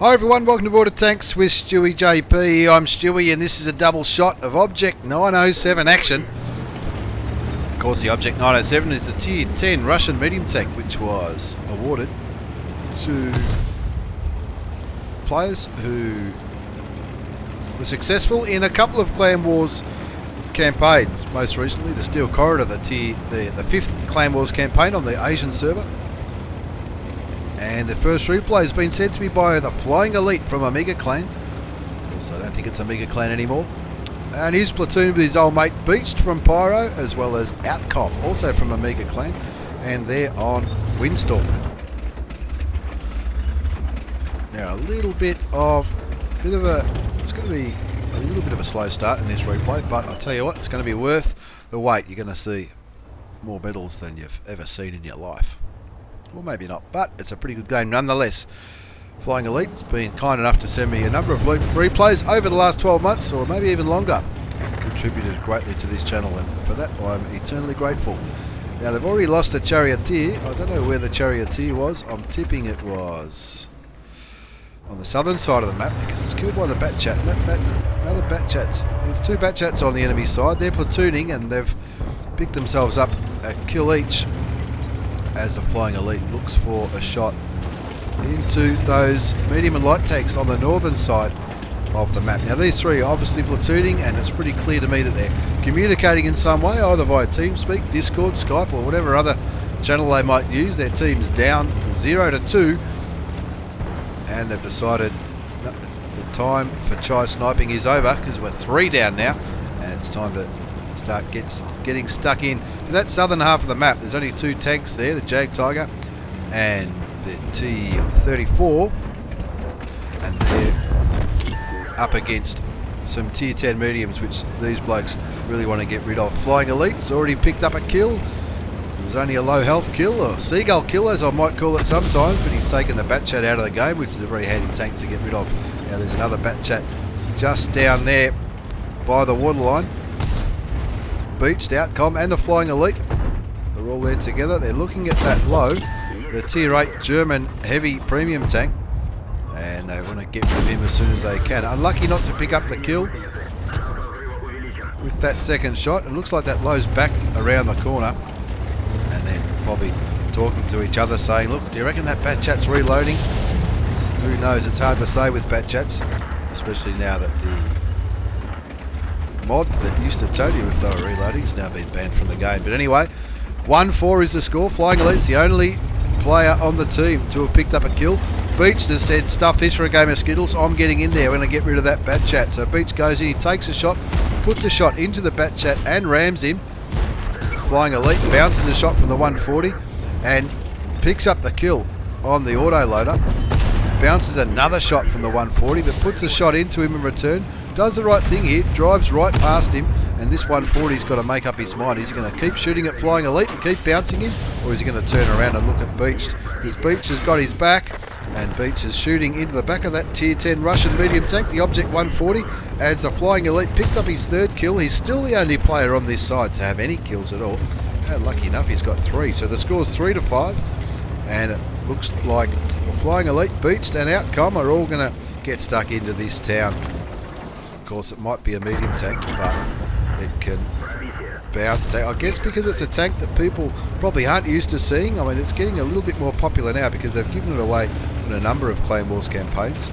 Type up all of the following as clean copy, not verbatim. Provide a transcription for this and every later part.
Hi everyone, welcome to Boarded Tanks with stewiejp. I'm Stewie and this is a double shot of Object 907 action. Of course the Object 907 is the Tier 10 Russian medium tank which was awarded to players who were successful in a couple of Clan Wars campaigns. Most recently the Steel Corridor, the 5th Clan Wars campaign on the Asian server. And the first replay has been said to be by the Flying Elite from Omega Clan. Also, I don't think it's Omega Clan anymore. And he's platooned with his old mate Beached from Pyro, as well as Outcom, also from Omega Clan. And they're on Windstorm. Now, it's going to be a little bit of a slow start in this replay, but I'll tell you what, it's going to be worth the wait. You're going to see more medals than you've ever seen in your life. Well, maybe not, but it's a pretty good game nonetheless. Flying Elite's been kind enough to send me a number of replays over the last 12 months, or maybe even longer. Contributed greatly to this channel, and for that I'm eternally grateful. Now, they've already lost a Charioteer. I don't know where the Charioteer was. I'm tipping it was on the southern side of the map, because it's killed by the Batchat. Another Batchats. There's two Batchats on the enemy side. They're platooning, and they've picked themselves up a kill each, as the Flying Elite looks for a shot into those medium and light tanks on the northern side of the map. Now these three are obviously platooning, and it's pretty clear to me that they're communicating in some way, either via TeamSpeak, Discord, Skype, or whatever other channel they might use. Their team's down 0-2, and they've decided the time for chai sniping is over, because we're 3 down now, and it's time to start getting stuck in to that southern half of the map. There's only 2 tanks there, the Jag Tiger and the T-34, and they're up against some Tier 10 mediums which these blokes really want to get rid of. Flying Elite's already picked up a kill. It was only a low health kill, or seagull kill as I might call it sometimes, but he's taken the Batchat out of the game, which is a very handy tank to get rid of. Now there's another Batchat just down there by the waterline. Beached, Outcom and the Flying Elite, they're all there together. They're looking at that low, the Tier 8 German heavy premium tank, and they want to get rid of him as soon as they can. Unlucky not to pick up the kill with that second shot. It looks like that low's backed around the corner, and they're probably talking to each other saying, look, do you reckon that Batchat's reloading? Who knows, it's hard to say with Batchats, especially now that the mod that used to tell you if they were reloading has now been banned from the game. But anyway, 1-4 is the score. Flying Elite's the only player on the team to have picked up a kill. Beach has said, stuff this for a game of Skittles, I'm getting in there when I get rid of that Batchat. So Beach goes in, he takes a shot, puts a shot into the Batchat and rams him. Flying Elite bounces a shot from the 140 and picks up the kill on the autoloader. Bounces another shot from the 140, but puts a shot into him in return. Does the right thing here, drives right past him, and this 140's got to make up his mind. Is he going to keep shooting at Flying Elite and keep bouncing him, or is he going to turn around and look at Beached? Because Beach has got his back, and Beach is shooting into the back of that Tier 10 Russian medium tank, the Object 140, as the Flying Elite picks up his 3rd kill. He's still the only player on this side to have any kills at all. Lucky enough, he's got 3. So the score's 3-5, and it looks like the Flying Elite, Beached and Outcom are all going to get stuck into this town. Of course, it might be a medium tank, but it can bounce. I guess because it's a tank that people probably aren't used to seeing. I mean, it's getting a little bit more popular now because they've given it away in a number of Clan Wars campaigns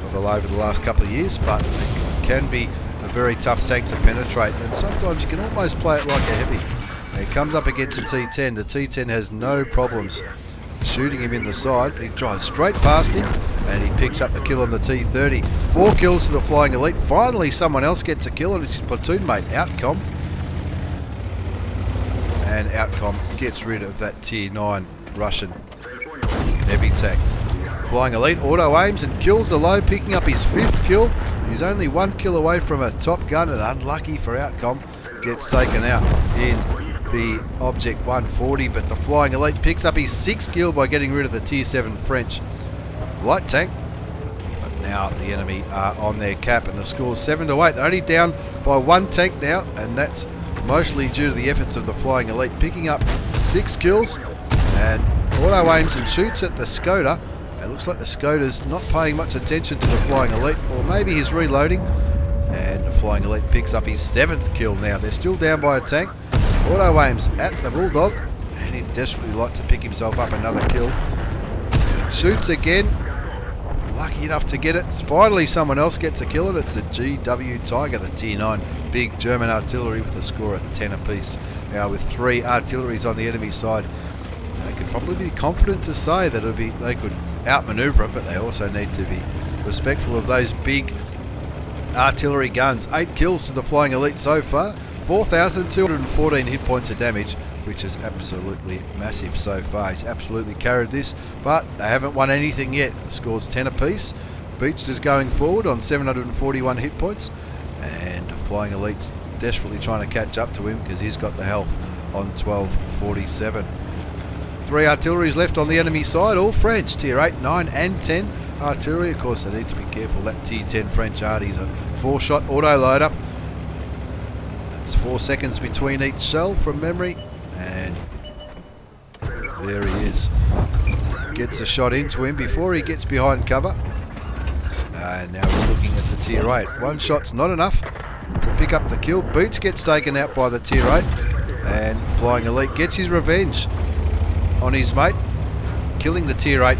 over the last couple of years, but it can be a very tough tank to penetrate, and sometimes you can almost play it like a heavy. And he comes up against a T10. The T10 has no problems shooting him in the side, but he drives straight past him and he picks up the kill on the T30. 4 kills to the Flying Elite. Finally someone else gets a kill, and it's his platoon mate Outcom, and Outcom gets rid of that Tier 9 Russian heavy tank. Flying Elite auto aims and kills the low, picking up his 5th kill. He's only 1 kill away from a top gun, and unlucky for Outcom, gets taken out in the Object 140, but the Flying Elite picks up his 6th kill by getting rid of the Tier 7 French light tank. But now the enemy are on their cap, and the score's 7-8. They're only down by 1 tank now, and that's mostly due to the efforts of the Flying Elite, picking up 6 kills, and auto aims and shoots at the Skoda, It looks like the Skoda's not paying much attention to the Flying Elite, or maybe he's reloading. And the Flying Elite picks up his 7th kill now. They're still down by a tank. Auto aims at the Bulldog, and he'd desperately like to pick himself up another kill. Shoots again. Lucky enough to get it. Finally someone else gets a kill, and it's the GW Tiger, the Tier 9 big German artillery with a score at 10 apiece. Now with 3 artilleries on the enemy side, they could probably be confident to say that they could outmaneuver it, but they also need to be respectful of those big artillery guns. 8 kills to the Flying Elite so far, 4,214 hit points of damage, which is absolutely massive so far. He's absolutely carried this, but they haven't won anything yet. The score's 10 apiece. Beached is going forward on 741 hit points, and Flying Elite's desperately trying to catch up to him because he's got the health on 1247. 3 artilleries left on the enemy side, all French, tier 8, 9 and 10 artillery. Of course, they need to be careful. That tier 10 French arty's a 4-shot auto-loader. It's 4 seconds between each shell from memory, and there he is. Gets a shot into him before he gets behind cover. And now he's looking at the tier 8. 1 shot's not enough to pick up the kill. Boots gets taken out by the tier 8, and Flying Elite gets his revenge on his mate, killing the tier 8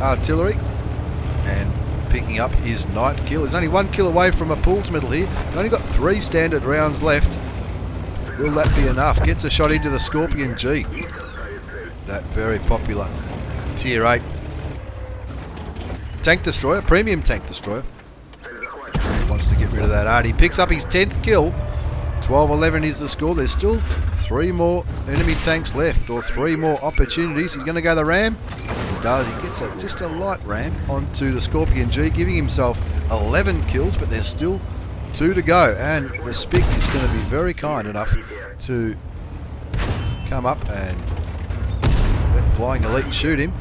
artillery and picking up his 9th kill. He's only 1 kill away from a pool's medal here. He's only got 3 standard rounds left. Will that be enough? Gets a shot into the Scorpion G, that very popular tier 8 tank destroyer, premium tank destroyer. He wants to get rid of that art. He picks up his 10th kill. 12-11 is the score. There's still 3 more enemy tanks left, or 3 more opportunities. He's going to go the ram. He does. He gets just a light ram onto the Scorpion G, giving himself 11 kills, but there's still 2 to go. And the Spic is going to be very kind enough to come up and let Flying Elite shoot him.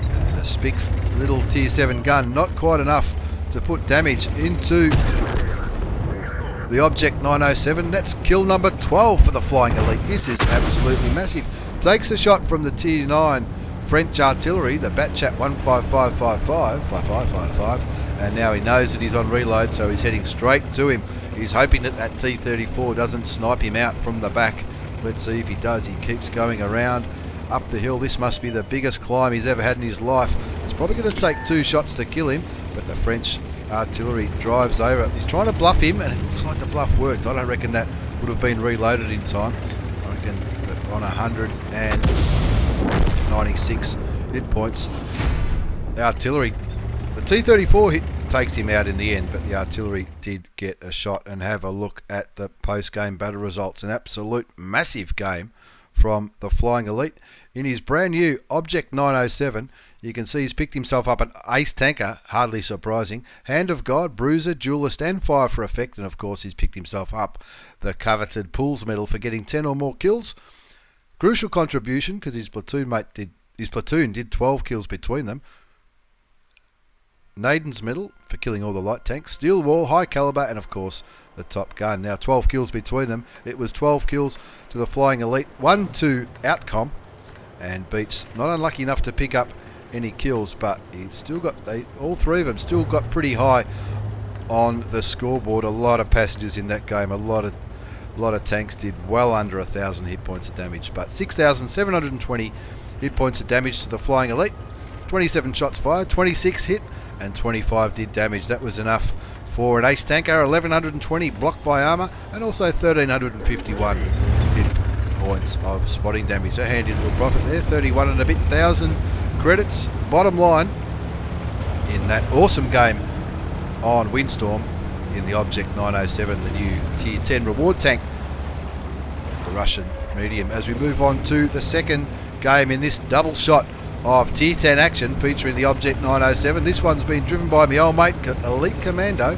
And the Spic's little tier 7 gun, not quite enough to put damage into the Object 907. That's kill number 12 for the Flying Elite. This is absolutely massive. Takes a shot from the tier 9 French artillery, the Batchat 15555, and now he knows that he's on reload, so he's heading straight to him. He's hoping that that T-34 doesn't snipe him out from the back. Let's see if he does. He keeps going around up the hill. This must be the biggest climb he's ever had in his life. It's probably going to take 2 shots to kill him, but the French artillery drives over. He's trying to bluff him, and it looks like the bluff worked. I don't reckon that would have been reloaded in time. I reckon that on 196 hit points, the artillery, the T-34 takes him out in the end, but the artillery did get a shot. And have a look at the post-game battle results. An absolute massive game from the Flying Elite. In his brand new Object 907, you can see he's picked himself up an ace tanker, hardly surprising, Hand of God, Bruiser, Duelist and Fire for Effect, and of course he's picked himself up the coveted Pools medal for getting 10 or more kills. Crucial contribution because his platoon did 12 kills between them. Naiden's medal for killing all the light tanks, Steel Wall, High Caliber, and of course the Top Gun. Now 12 kills between them. It was 12 kills to the Flying Elite, 1 to Outcom, and Beach not unlucky enough to pick up any kills, but he's still got, all 3 of them still got pretty high on the scoreboard. A lot of passengers in that game, a lot of tanks did well under 1,000 hit points of damage, but 6,720 hit points of damage to the Flying Elite. 27 shots fired, 26 hit, and 25 did damage. That was enough for an ace tanker. 1,120 blocked by armour, and also 1,351 hit points of spotting damage. A handy little profit there, 31 and a bit thousand credits. Bottom line, in that awesome game on Windstorm in the Object 907, the new Tier 10 reward tank, the Russian medium. As we move on to the second game in this double shot of Tier 10 action featuring the Object 907. This one's been driven by my old mate Elite Commando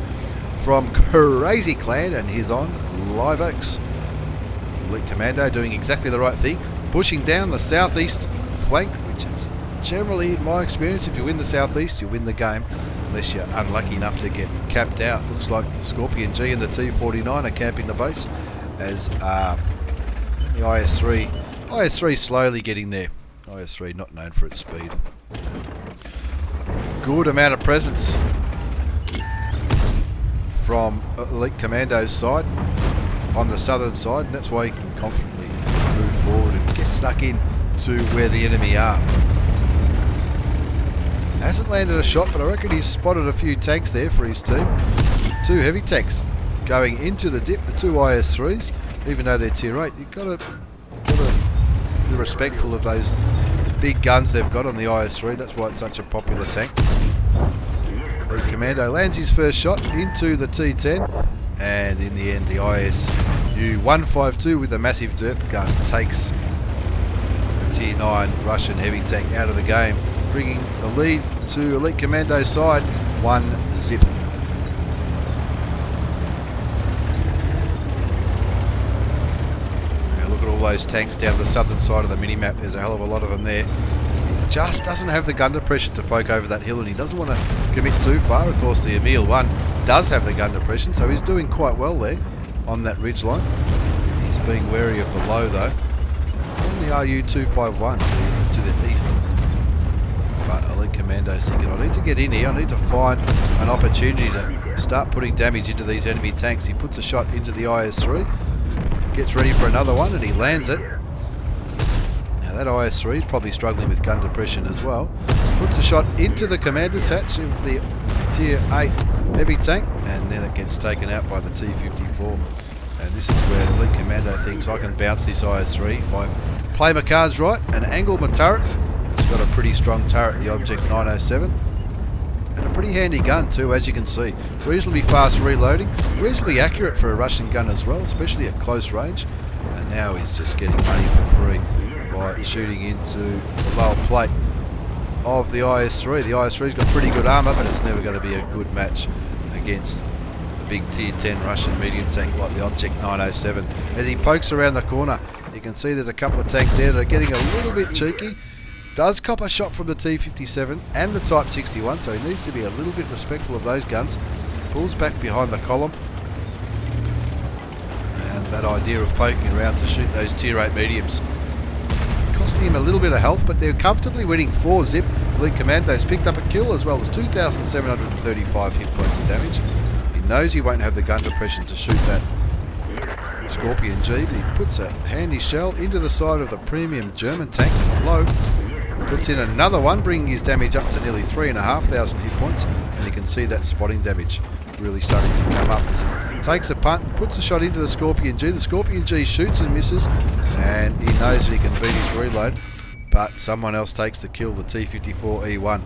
from Crazy Clan, and he's on Live Oaks. Elite Commando doing exactly the right thing, pushing down the southeast flank, which is generally, in my experience, if you win the southeast, you win the game, unless you're unlucky enough to get capped out. Looks like the Scorpion G and the T-49 are camping the base, as the IS-3 slowly getting there. IS-3 not known for its speed. good amount of presence from Elite Commando's side on the southern side, and that's why you can confidently move forward and get stuck in to where the enemy are. Hasn't landed a shot, but I reckon he's spotted a few tanks there for his team. 2 heavy tanks going into the dip, the 2 IS-3s, even though they're tier 8. You've got to be respectful of those big guns they've got on the IS-3. That's why it's such a popular tank. The Commando lands his first shot into the T-10, and in the end the ISU-152 with a massive derp gun takes the tier 9 Russian heavy tank out of the game, bringing the lead to Elite Commando's side, 1-0. Now look at all those tanks down the southern side of the mini-map. There's a hell of a lot of them there. He just doesn't have the gun depression to poke over that hill, and he doesn't want to commit too far. Of course, the Emil 1 does have the gun depression, so he's doing quite well there on that ridge line. He's being wary of the low though. And the RU-251 to the east. But Elite Commando's thinking, I need to get in here, I need to find an opportunity to start putting damage into these enemy tanks. He puts a shot into the IS-3, gets ready for another one, and he lands it. Now that IS-3 is probably struggling with gun depression as well. Puts a shot into the commander's hatch of the tier 8 heavy tank, and then it gets taken out by the T-54. And this is where the Elite Commando thinks, I can bounce this IS-3 if I play my cards right and angle my turret. It's got a pretty strong turret, the Object 907, and a pretty handy gun too, as you can see. Reasonably fast reloading, reasonably accurate for a Russian gun as well, especially at close range. And now he's just getting money for free by shooting into the lower plate of the IS-3. The IS-3's got pretty good armour, but it's never going to be a good match against the big tier 10 Russian medium tank like the Object 907. As he pokes around the corner, you can see there's a couple of tanks there that are getting a little bit cheeky. Does cop a shot from the T-57 and the Type 61, so he needs to be a little bit respectful of those guns. Pulls back behind the column. And that idea of poking around to shoot those tier 8 mediums, costing him a little bit of health, but they're comfortably winning 4-zip. Elite Commando's picked up a kill as well as 2,735 hit points of damage. He knows he won't have the gun depression to shoot that Scorpion G, but he puts a handy shell into the side of the premium German tank on the low. Puts in another one, bringing his damage up to nearly 3,500 hit points, and you can see that spotting damage really starting to come up as he takes a punt and puts a shot into the Scorpion G. The Scorpion G shoots and misses, and he knows that he can beat his reload, but someone else takes the kill, the T-54E1.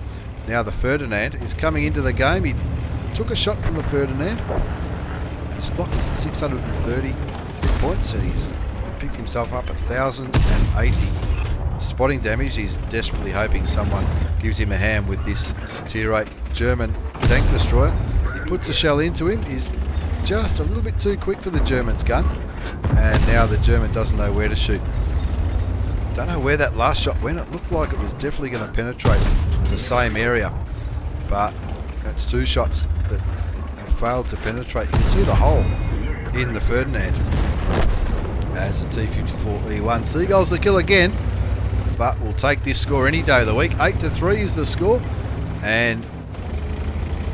Now the Ferdinand is coming into the game. He took a shot from the Ferdinand. He's blocked 630 hit points, and he's picked himself up 1,080 spotting damage. He's desperately hoping someone gives him a hand with this tier 8 German tank destroyer. He puts a shell into him. He's just a little bit too quick for the German's gun, and now the German doesn't know where to shoot. Don't know where that last shot went. It looked like it was definitely going to penetrate the same area, but that's 2 shots that have failed to penetrate. You can see the hole in the Ferdinand as the T-54E1. Seagulls the kill again, but we'll take this score any day of the week. 8-3 is the score, and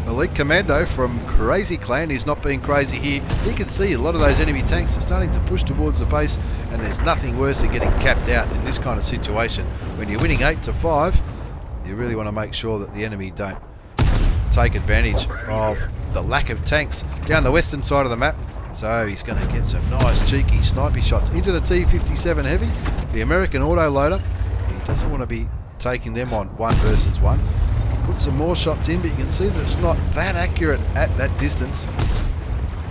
Elite Commando from Crazy Clan is not being crazy here. You can see a lot of those enemy tanks are starting to push towards the base, and there's nothing worse than getting capped out in this kind of situation. When you're winning 8-5, you really want to make sure that the enemy don't take advantage of the lack of tanks down the western side of the map. So he's going to get some nice cheeky snipey shots into the T-57 Heavy, the American autoloader. He doesn't want to be taking them on 1 versus 1. Put some more shots in, but you can see that it's not that accurate at that distance.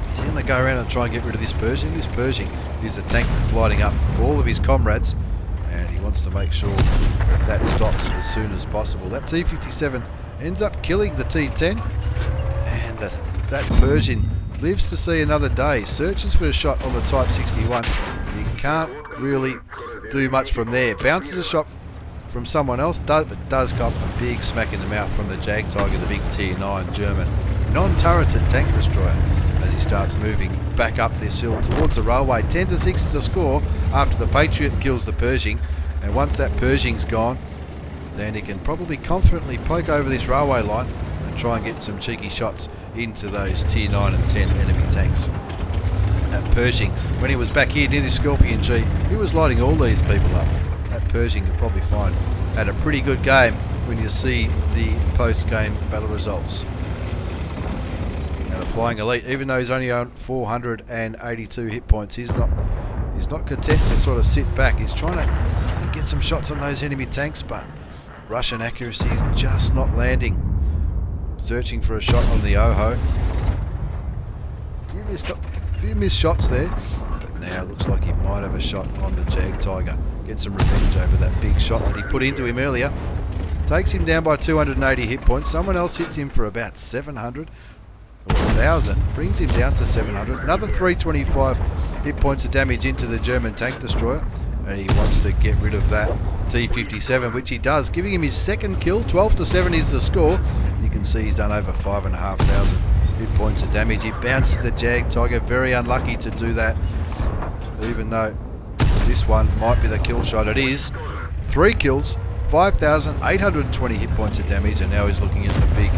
He's going to go around and try and get rid of this Pershing. This Pershing is the tank that's lighting up all of his comrades, and he wants to make sure that stops as soon as possible. That T-57 ends up killing the T-10, and that Pershing lives to see another day. Searches for a shot on the Type 61, and he can't really do much from there. Bounces a shot from someone else, but does cop a big smack in the mouth from the Jag Tiger, the big tier 9 German non-turreted tank destroyer, as he starts moving back up this hill towards the railway. 10-6 is the score after the Patriot kills the Pershing, and once that Pershing's gone, then he can probably confidently poke over this railway line and try and get some cheeky shots into those tier 9 and 10 enemy tanks. At Pershing, when he was back here near the Scorpion G, he was lighting all these people up. At Pershing, you'll probably find had a pretty good game when you see the post-game battle results. Now the Flying Elite, even though he's only on 482 hit points, he's not content to sort of sit back. He's trying to get some shots on those enemy tanks, but Russian accuracy is just not landing. Searching for a shot on the Oho. A few missed shots there, but now it looks like he might have a shot on the Jag Tiger. Get some revenge over that big shot that he put into him earlier. Takes him down by 280 hit points. Someone else hits him for about 700 or 1,000. Brings him down to 700. Another 325 hit points of damage into the German tank destroyer. And he wants to get rid of that T-57, which he does, giving him his second kill. 12-7 is the score. You can see he's done over 5,500 hit points of damage. He bounces the Jag Tiger. Very unlucky to do that, even though this one might be the kill shot. It is. 3 kills, 5,820 hit points of damage, and now he's looking at the big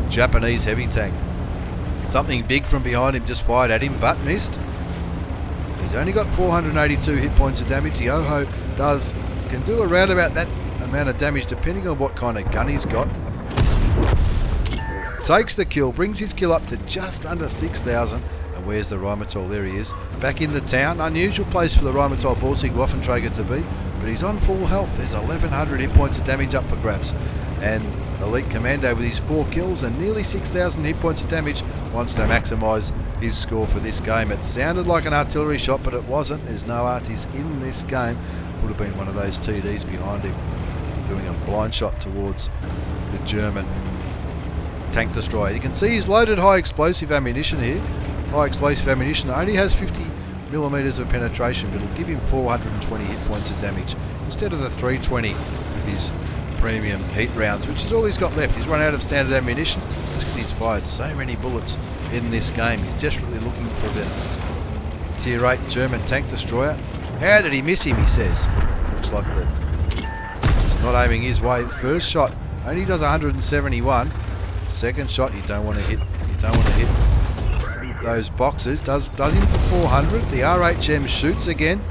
Japanese heavy tank. Something big from behind him just fired at him, but missed. He's only got 482 hit points of damage. The Oho can do around about that amount of damage depending on what kind of gun he's got. Takes the kill, brings his kill up to just under 6,000. And where's the Rheinmetall? There he is. Back in the town. Unusual place for the Rheinmetall Borsig Waffenträger to be, but he's on full health. There's 1,100 hit points of damage up for grabs. And Elite Commando, with his 4 kills and nearly 6,000 hit points of damage, wants to maximise his score for this game. It sounded like an artillery shot, but it wasn't. There's no arties in this game. Would have been one of those TDs behind him doing a blind shot towards the German tank destroyer. You can see he's loaded high explosive ammunition here. High explosive ammunition only has 50 millimeters of penetration, but it'll give him 420 hit points of damage instead of the 320 with his premium heat rounds, which is all he's got left. He's run out of standard ammunition just because he's fired so many bullets in this game. He's desperately looking for the tier 8 German tank destroyer. How did he miss him, he says. Looks like he's not aiming his way. First shot only does 171. Second shot you don't want to hit. You don't want to hit those boxes. Does him for 400. The RHM shoots again.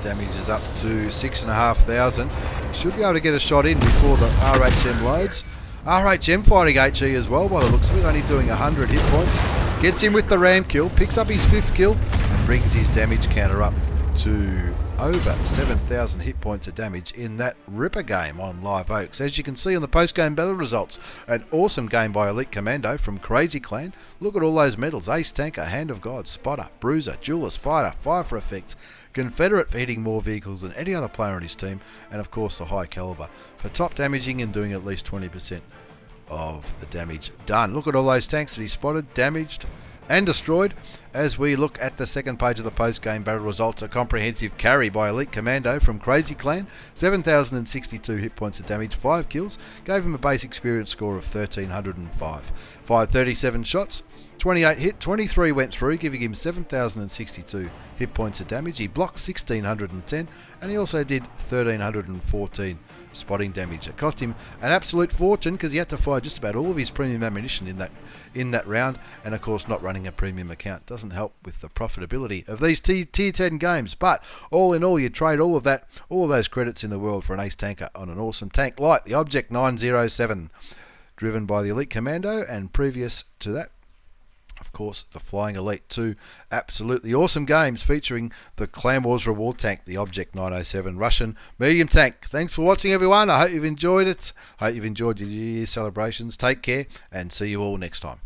Damage is up to 6,500. Should be able to get a shot in before the RHM loads. RHM fighting HE as well by the looks of it, only doing 100 hit points. Gets him with the ram kill, picks up his 5th kill, and brings his damage counter up to over 7,000 hit points of damage in that ripper game on Live Oaks. As you can see on the post-game battle results, an awesome game by Elite Commando from Crazy Clan. Look at all those medals: Ace Tanker, Hand of God, Spotter, Bruiser, Duelist, Fighter, Fire for Effects, Confederate for hitting more vehicles than any other player on his team, and of course the High Caliber for top damaging and doing at least 20% of the damage done. Look at all those tanks that he spotted, damaged and destroyed. As we look at the second page of the post-game battle results, a comprehensive carry by Elite Commando from Crazy Clan, 7,062 hit points of damage, 5 kills, gave him a base experience score of 1,305. 537 shots, 28 hit, 23 went through, giving him 7,062 hit points of damage. He blocked 1,610, and he also did 1,314 spotting damage. It cost him an absolute fortune because he had to fire just about all of his premium ammunition in that round, and of course not running a premium account doesn't help with the profitability of these tier 10 games. But all in all, you trade all of those credits in the world for an ace tanker on an awesome tank like the Object 907, driven by the Elite Commando, and previous to that, of course, the Flying Elite. 2 absolutely awesome games featuring the Clan Wars reward tank, the Object 907 Russian medium tank. Thanks for watching, everyone. I hope you've enjoyed it. I hope you've enjoyed your New Year's celebrations. Take care and see you all next time.